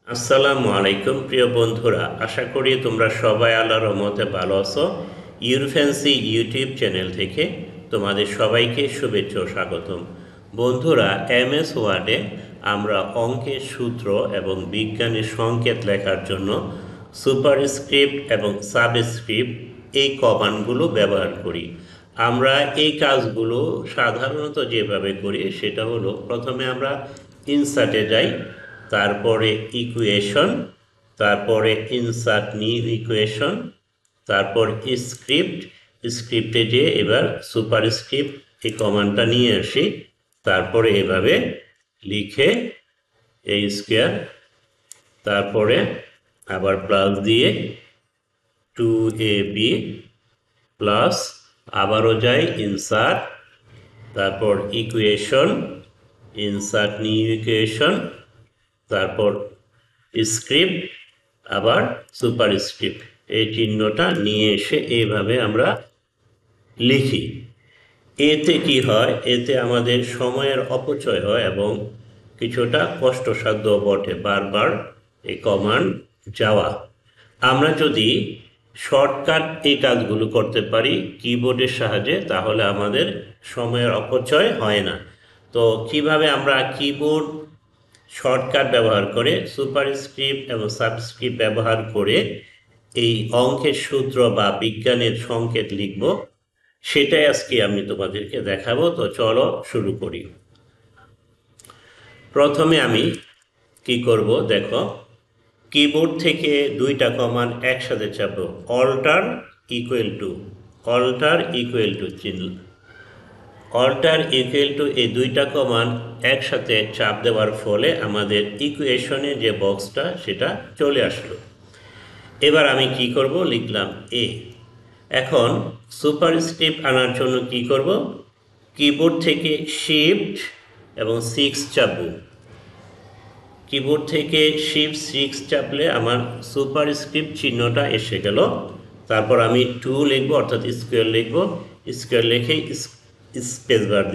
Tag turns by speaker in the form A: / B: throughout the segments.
A: আসসালামু আলাইকুম প্রিয় বন্ধুরা, আশা করি তোমরা সবাই আল্লাহর রহমতে ভালো আছো। ইউরফ্যান্সি ইউটিউব চ্যানেল থেকে তোমাদের সবাইকে শুভেচ্ছা ও স্বাগতম। বন্ধুরা, এমএস ওয়ার্ডে আমরা অঙ্কের সূত্র এবং বিজ্ঞানের সংকেত লেখার জন্য সুপারস্ক্রিপ্ট এবং সাবস্ক্রিপ্ট এই কমান্ডগুলো ব্যবহার করি। আমরা এই কাজগুলো সাধারণত যেভাবে করি সেটা হলো, প্রথমে আমরা ইনসার্টে যাই, তারপরে ইকুয়েশন, তারপরে ইনসার্ট নিউ ইকুয়েশন, তারপর স্ক্রিপ্টে যেয়ে এবার সুপারস্ক্রিপ্ট এই কমান্ডটা নিয়ে আসি, তারপরে এভাবে লিখে এই স্কোয়ার, তারপরে আবার প্লাস দিয়ে 2ab প্লাস, আবারও যাই ইনসার্ট, তারপর ইকুয়েশন, ইনসার্ট নিউ ইকুয়েশন, তারপর স্ক্রিপ্ট, আবার সুপারস্ক্রিপ্ট, এই চিহ্নটা নিয়ে এসে এইভাবে আমরা লিখি। এতে কি হয়, এতে আমাদের সময়ের অপচয় হয় এবং কিছুটা কষ্টসাধ্য বটে বারবার এই কমান্ড যাওয়া। আমরা যদি শর্টকাট এই কাজগুলো করতে পারি কিবোর্ডের সাহায্যে, তাহলে আমাদের সময়ের অপচয় হয় না। তো কিভাবে আমরা কিবোর্ড শর্টকাট ব্যবহার করে সুপারস্ক্রিপ্ট এবং সাবস্ক্রিপ্ট ব্যবহার করে এই অঙ্কের সূত্র বা বিজ্ঞানের সংকেত লিখব, সেটাই আজকে আমি তোমাদেরকে দেখাবো। তো চলো শুরু করি। প্রথমে আমি কি করব, দেখো, কিবোর্ড থেকে দুইটা কমান্ড একসাথে চাপবো, অল্টার চিহ্ন, অল্টার ইকুয়াল টু, এই দুইটা কমান্ড একসাথে চাপ দেওয়ার ফলে আমাদের ইকুয়েশনে যে বক্সটা সেটা চলে আসলো। এবার আমি কি করব, লিখলাম এ। এখন সুপারস্ক্রিপ্ট আনার জন্য কি করব, কিবোর্ড থেকে শিফট এবং 6 চাপব। কিবোর্ড থেকে শিফট 6 চাপলে আমার সুপারস্ক্রিপ্ট চিহ্নটা এসে গেল। তারপর আমি 2 লিখব, অর্থাৎ স্কোয়ার লিখব, স্কোয়ার লিখে স্পেস বার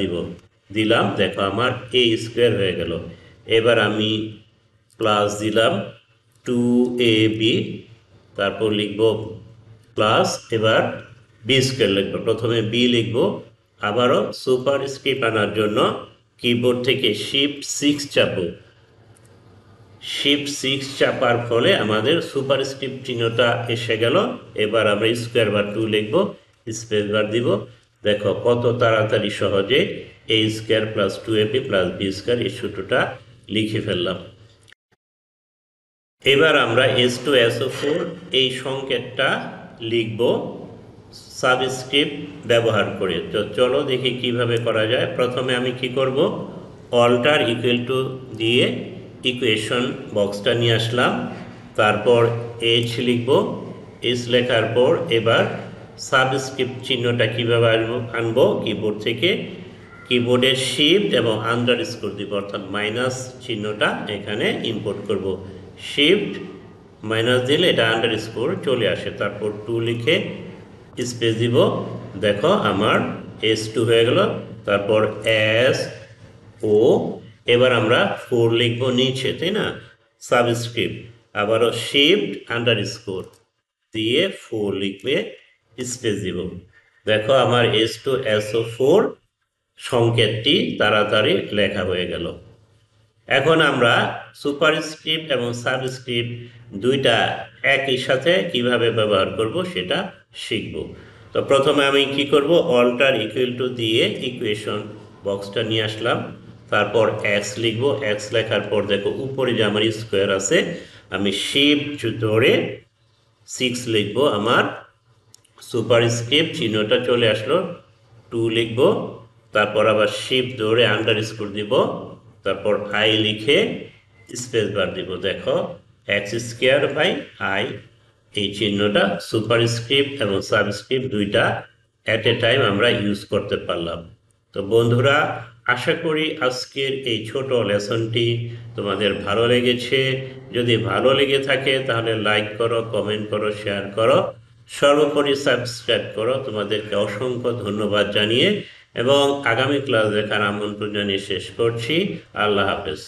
A: দিলাম, দেখো আমার এ স্কোয়ার হয়ে গেল। এবার আমি প্লাস দিলাম 2ab, তারপর লিখব প্লাস, এবার বি স্কোয়ার লিখব, প্রথমে বি লিখব। আবারও সুপারস্ক্রিপ্ট আনার জন্য কিবোর্ড থেকে শিফট 6 চাপব, শিফট 6 চাপার ফলে আমাদের সুপারস্ক্রিপ্ট চিহ্নটা এসে গেল। এবার আমরা স্কোয়ার বার 2 লিখব, স্পেস বার দিব, দেখো কত তাড়াতাড়ি সহজে a স্কোয়ার প্লাস 2ab প্লাস বি স্কোয়ার এই সূত্রটা লিখে ফেললাম। এবার আমরা S2SO4 এই সংকেতটা লিখব সাবস্ক্রিপ্ট ব্যবহার করে। তো চলো দেখি কিভাবে করা যায়। প্রথমে আমি কি করব, অল্টার ইকুয়াল টু দিয়ে ইকুয়েশন বক্সটা নিয়ে আসলাম, তারপর এইচ লিখব, এইচ লেখার পর এবার সাবস্ক্রিপ্ট চিহ্নটা কীভাবে আনবো, কিবোর্ড থেকে কিবোর্ডের শিফট এবং আন্ডারস্কোর দিব, অর্থাৎ মাইনাস চিহ্নটা এখানে ইম্পোর্ট করব। শিফট মাইনাস দিলে এটা আন্ডারস্কোর চলে আসে, তারপর 2 লিখে স্পেস দিব, দেখো আমার S2 হয়ে গেল। তারপর SO, এবার আমরা 4 লিখব নিচে, তাই না, সাবস্ক্রিপ্ট, আবারও শিফট আন্ডারস্কোর দিয়ে 4 লিখবে, স্পেস দিব, দেখো আমার S2SO4 সংকেতটি তাড়াতাড়ি লেখা হয়ে গেল। এখন আমরা সুপারস্ক্রিপ্ট এবং সাবস্ক্রিপ্ট দুইটা একই সাথে কিভাবে ব্যবহার করব সেটা শিখব। তো প্রথমে আমি কি করব, অল্টার ইকুয়াল টু দিয়ে ইকুয়েশন বক্সটা নিয়ে আসলাম, তারপর এক্স লিখব, এক্স লেখার পর দেখো উপরে যে আমার স্কোয়ার আছে, আমি শিফট ধরে 6 লিখব, আমার সুপারস্ক্রিপ্ট চিহ্নটা চলে আসলো, 2 লিখব, তারপর আবার শিফট ধরে আন্ডারস্কোর দিব, তারপর আই লিখে স্পেস বার দিব, দেখো এক্স স্কোয়ার বাই আই, এই চিহ্নটা সুপারস্ক্রিপ্ট এবং সাবস্ক্রিপ্ট দুইটা অ্যাট এ টাইম আমরা ইউজ করতে পারলাম। তো বন্ধুরা, আশা করি আজকের এই ছোট লেসনটি তোমাদের ভালো লেগেছে। যদি ভালো লেগে থাকে তাহলে লাইক করো, কমেন্ট করো, শেয়ার করো, সর্বোপরি সাবস্ক্রাইব করো। তোমাদেরকে অসংখ্য ধন্যবাদ জানিয়ে এবং আগামী ক্লাস দেখার আমন্ত্রণ জানিয়ে শেষ করছি। আল্লাহ হাফেজ।